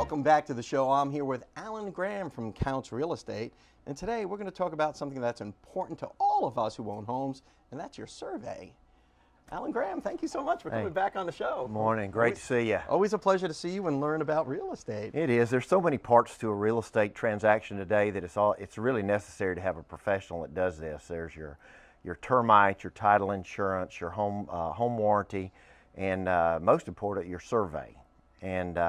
Welcome back to the show. I'm here with Alan Graham from Counts Real Estate, and today we're going to talk about something that's important to all of us who own homes, and that's your survey. Alan Graham, thank you so much for coming back on the show. Good morning. Great to see you. Always a pleasure to see you and learn about real estate. It is. There's so many parts to a real estate transaction today that it's really necessary to have a professional that does this. There's your termite, your title insurance, your home warranty, and most important, your survey. And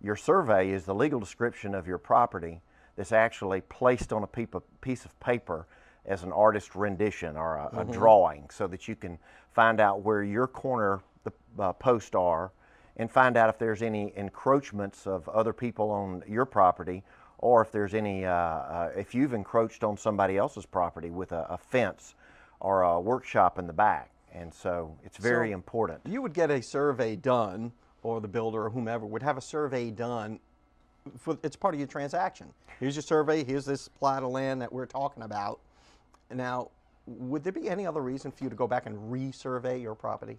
your survey is the legal description of your property that's actually placed on a piece of paper as an artist's rendition or a drawing, so that you can find out where your corner posts are and find out if there's any encroachments of other people on your property, or if there's any, if you've encroached on somebody else's property with a fence or a workshop in the back. And so it's very important. You would get a survey done, or the builder or whomever would have a survey done. It's part of your transaction. Here's your survey, here's this plot of land that we're talking about. Now, would there be any other reason for you to go back and resurvey your property?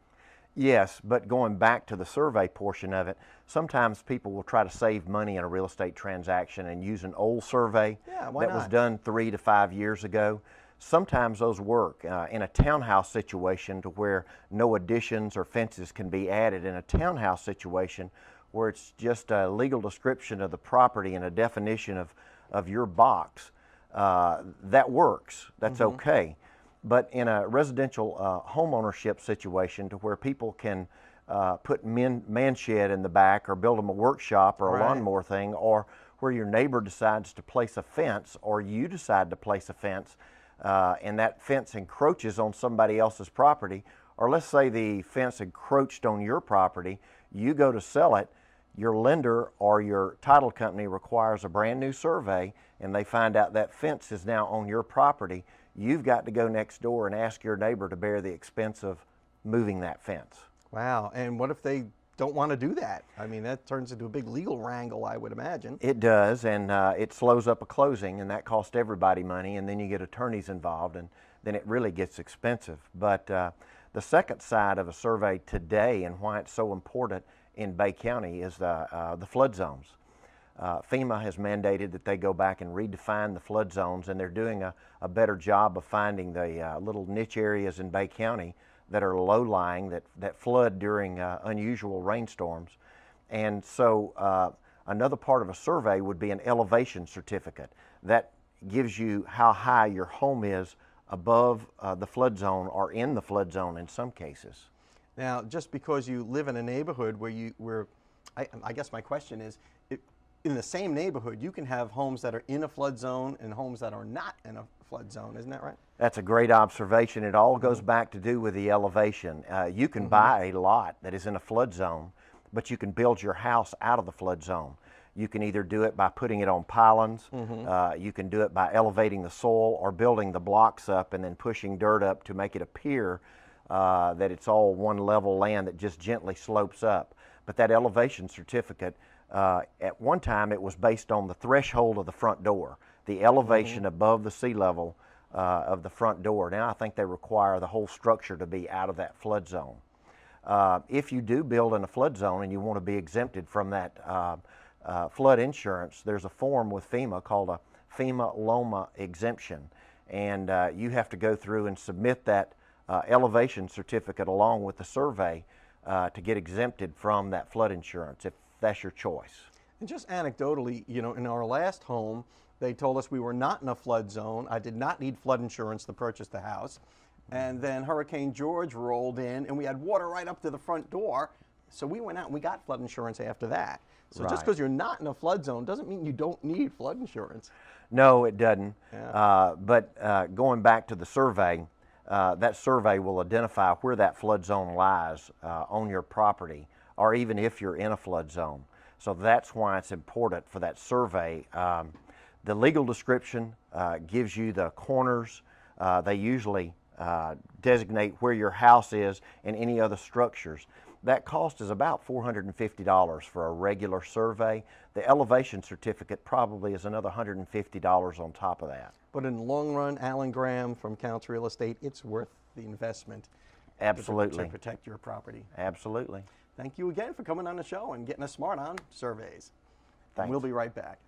Yes, but going back to the survey portion of it, sometimes people will try to save money in a real estate transaction and use an old survey that was done 3 to 5 years ago. Sometimes those work in a townhouse situation, to where no additions or fences can be added. In a townhouse situation where it's just a legal description of the property and a definition of your box, that works. That's okay. But in a residential home ownership situation, to where people can put man shed in the back, or build them a workshop or a lawnmower thing, or where your neighbor decides to place a fence, or you decide to place a fence, and that fence encroaches on somebody else's property, or let's say the fence encroached on your property, you go to sell it, your lender or your title company requires a brand new survey, and they find out that fence is now on your property. You've got to go next door and ask your neighbor to bear the expense of moving that fence. Wow, and what if they don't want to do that? I mean, that turns into a big legal wrangle, I would imagine. It does, and it slows up a closing, and that costs everybody money, and then you get attorneys involved, and then it really gets expensive. But the second side of a survey today, and why it's so important in Bay County, is the flood zones. FEMA has mandated that they go back and redefine the flood zones, and they're doing a better job of finding the little niche areas in Bay County that are low-lying, that flood during unusual rainstorms. And so another part of a survey would be an elevation certificate that gives you how high your home is above the flood zone, or in the flood zone in some cases. Now, just because you live in a neighborhood where I guess my question is, in the same neighborhood, you can have homes that are in a flood zone and homes that are not in a flood zone, isn't that right? That's a great observation. It all goes back to do with the elevation. You can buy a lot that is in a flood zone, but you can build your house out of the flood zone. You can either do it by putting it on pylons, you can do it by elevating the soil, or building the blocks up and then pushing dirt up to make it appear that it's all one level land that just gently slopes up. But that elevation certificate, at one time it was based on the threshold of the front door, the elevation above the sea level of the front door. Now I think they require the whole structure to be out of that flood zone. If you do build in a flood zone and you want to be exempted from that flood insurance, there's a form with FEMA called a FEMA LOMA exemption, and you have to go through and submit that elevation certificate along with the survey to get exempted from that flood insurance, if that's your choice. And just anecdotally, you know, in our last home, they told us we were not in a flood zone. I did not need flood insurance to purchase the house. And then Hurricane George rolled in, and we had water right up to the front door. So we went out and we got flood insurance after that. So just because you're not in a flood zone doesn't mean you don't need flood insurance. No, it doesn't. Yeah. But going back to the survey, that survey will identify where that flood zone lies on your property, or even if you're in a flood zone. So that's why it's important for that survey. The legal description gives you the corners. They usually designate where your house is and any other structures. That cost is about $450 for a regular survey. The elevation certificate probably is another $150 on top of that. But in the long run, Alan Graham from Counts Real Estate, it's worth the investment. Absolutely. To protect your property. Absolutely. Thank you again for coming on the show and getting us smart on surveys. Thanks. We'll be right back.